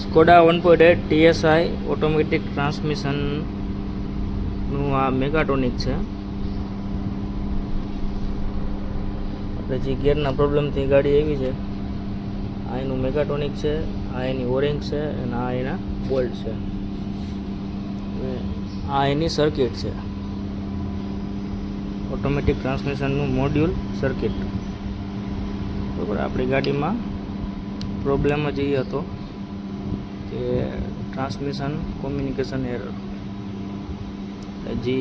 Skoda 1.8 TSI automatic ટ્રાન્સમિશનનું આ મેગાટોનિક છે. આપણે જે ગિયરના પ્રોબ્લેમથી ગાડી આવી છે, આ એનું મેગાટોનિક છે, આ એની ઓરિંગ છે અને આ એના બોલ્ટ છે. આ એની સર્કિટ છે, ઓટોમેટિક ટ્રાન્સમિશનનું મોડ્યુલ સર્કિટ. બરાબર, આપણી ગાડીમાં પ્રોબ્લેમ જ એ હતો કે ટ્રાન્સમિશન કોમ્યુનિકેશન એરર. જે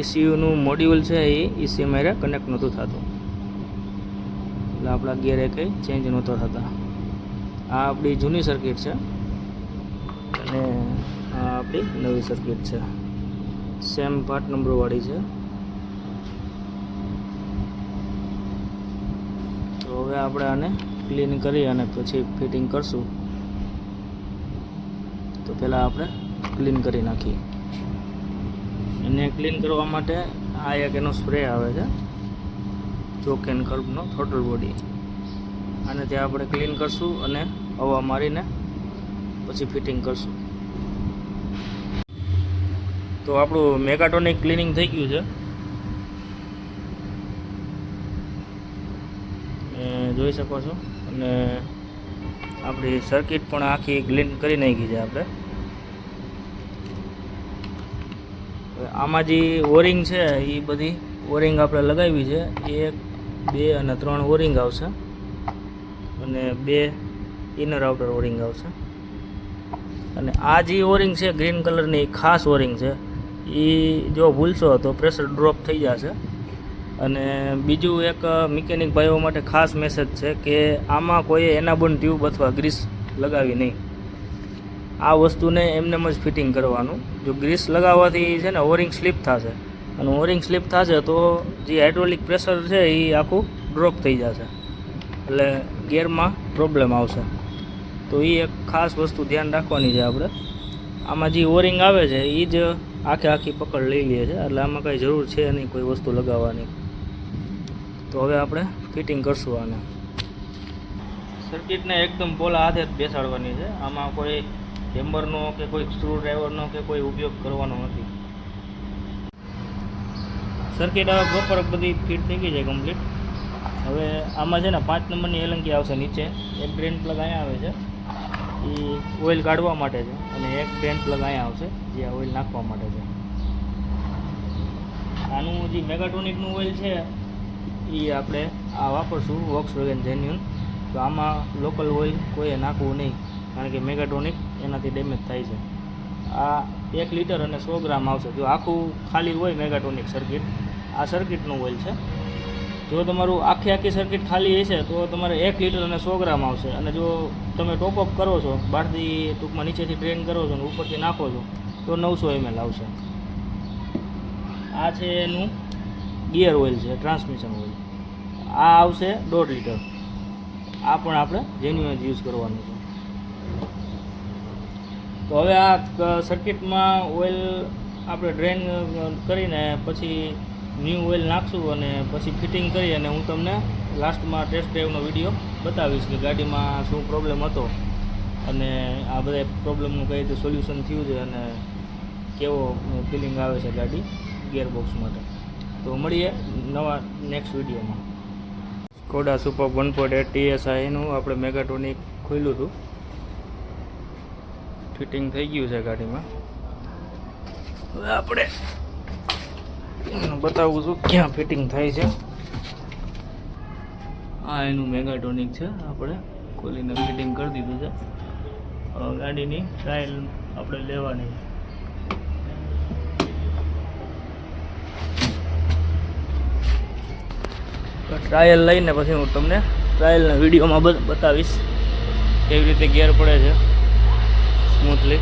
ECUનું મોડ્યુલ છે એ ECM હારે કનેક્ટ નહોતું થતું, એટલે આપણા ગિયર કંઈ ચેન્જ નહોતા થતા. આ આપણી જૂની સર્કિટ છે અને આ આપણી નવી સર્કિટ છે, સેમ પાર્ટ નંબરવાળી છે. તો હવે આપણે આને ક્લીન કરી અને પછી ફિટિંગ કરશું. તો પહેલાં આપણે ક્લીન કરી નાખીએ. એને ક્લીન કરવા માટે આ એક એનો સ્પ્રે આવે છે, ચોક એન્ડ કર્બનો ટોટલ બોડી. આને ત્યાં આપણે ક્લીન કરશું અને હવા મારીને પછી ફિટિંગ કરશું. તો આપણું મેગાટોનિક ક્લિનિંગ થઈ ગયું છે, જોઈ શકો છો. અને આપણી સર્કિટ પણ આખી ક્લીન કરી નાખી છે આપણે. આમાં જે ઓરિંગ છે એ બધી ઓરિંગ આપણે લગાવી છે. 1, 2 અને 3 ઓરિંગ આવશે અને 2 ઇનર આઉટર ઓરિંગ આવશે. અને આ જે ઓરિંગ છે ગ્રીન કલરની ખાસ ઓરિંગ છે, એ જો ભૂલશો તો પ્રેશર ડ્રોપ થઈ જશે. અને બીજું એક મિકેનિક ભાઈઓ માટે ખાસ મેસેજ છે કે આમાં કોઈ એનાબોર્ન ટ્યુબ અથવા ગ્રીસ લગાવી નહીં. આ વસ્તુને એમને જ ફિટિંગ કરવાનું. જો ગ્રીસ લગાવવાથી છે ને ઓરિંગ સ્લીપ થશે, અને ઓરિંગ સ્લીપ થશે તો જે હાઇડ્રોલિક પ્રેશર છે એ આખું ડ્રોપ થઈ જશે, એટલે ગિયરમાં પ્રોબ્લેમ આવશે. તો એ એક ખાસ વસ્તુ ધ્યાન રાખવાની છે આપણે. આમાં જે ઓરિંગ આવે છે એ જ આખી પકડ લઈ લે છે, એટલે આમાં કાંઈ જરૂર છે નહીં કોઈ વસ્તુ લગાવવાની. તો હવે આપણે ફિટિંગ કરશું આને. સર્કિટને એકદમ પોલા હાથે જ બેસાડવાની છે. આમાં કોઈ હેમરનો કે કોઈ સ્ક્રૂ ડ્રાઈવરનો કે કોઈ ઉપયોગ કરવાનો નથી. સર્કિટ હવે પ્રોપર બધી ફિટ થઈ ગઈ છે કમ્પ્લીટ. હવે આમાં છે ને 5 નંબરની એલંકી આવશે નીચે. એક ડ્રેન પ્લગ અહીંયા આવે છે, એ ઓઇલ કાઢવા માટે છે, અને એક ડ્રેન પ્લગ અહીંયા આવશે જે ઓઇલ નાખવા માટે છે. આનું જે મેગાટોનિકનું ઓઇલ છે એ આપણે આ વાપરશું, વોક્સવેગન જેન્યુન. તો આમાં લોકલ ઓઇલ કોઈએ નાખવું નહીં, કારણ કે મેગાટોનિક એનાથી ડેમેજ થાય છે. આ 1 લીટર અને 100 ગ્રામ આવશે. જો આખું ખાલી હોય મેગાટોનિક સર્કિટ, આ સર્કિટનું ઓઇલ છે. જો તમારું આખી સર્કિટ ખાલી હશે તો તમારે 1 લીટર અને 100 ગ્રામ આવશે. અને જો તમે ટોપઅપ કરો છો, બહારથી ટૂંકમાં નીચેથી ડ્રેન કરો છો અને ઉપરથી નાખો છો, તો 900 ml આવશે. આ છે એનું ગિયર ઓઇલ છે, ટ્રાન્સમિશન ઓઇલ. આ આવશે 1.5 લીટર. આ પણ આપણે જેન્યુઅન યુઝ કરવાનું છે. તો હવે આ સર્કિટમાં ઓઇલ આપણે ડ્રેન કરીને પછી ન્યૂ ઓઇલ નાખશું અને પછી ફિટિંગ કરી અને હું તમને લાસ્ટમાં ટેસ્ટ ડ્રાઈવનો વિડીયો બતાવીશ કે ગાડીમાં શું પ્રોબ્લેમ હતો અને આ બધા પ્રોબ્લેમનું કઈ રીતે સોલ્યુશન થયું છે અને કેવો ફિલિંગ આવે છે ગાડી ગિયરબોક્સ માટે. તો મળીએ નવા નેક્સ્ટ વિડીયોમાં. સ્કોડા સુપર 1.8 TSIનું આપણે મેગાટોનિક ખોલ્યું હતું, ફિટિંગ થઈ ગયું છે ગાડીમાં. હવે આપણે બતાવું છું ક્યાં ફિટિંગ થાય છે. આ એનું મેગાટોનિક છે, આપણે ખોલીને ફિટિંગ કરી દીધું છે. ગાડીની ટ્રાયલ આપણે લેવાની. ટ્રાયલ લઈને પછી હું તમને ટ્રાયલના વિડીયોમાં બતાવીશ કેવી રીતે ગિયર પડે છે સ્મૂથલી.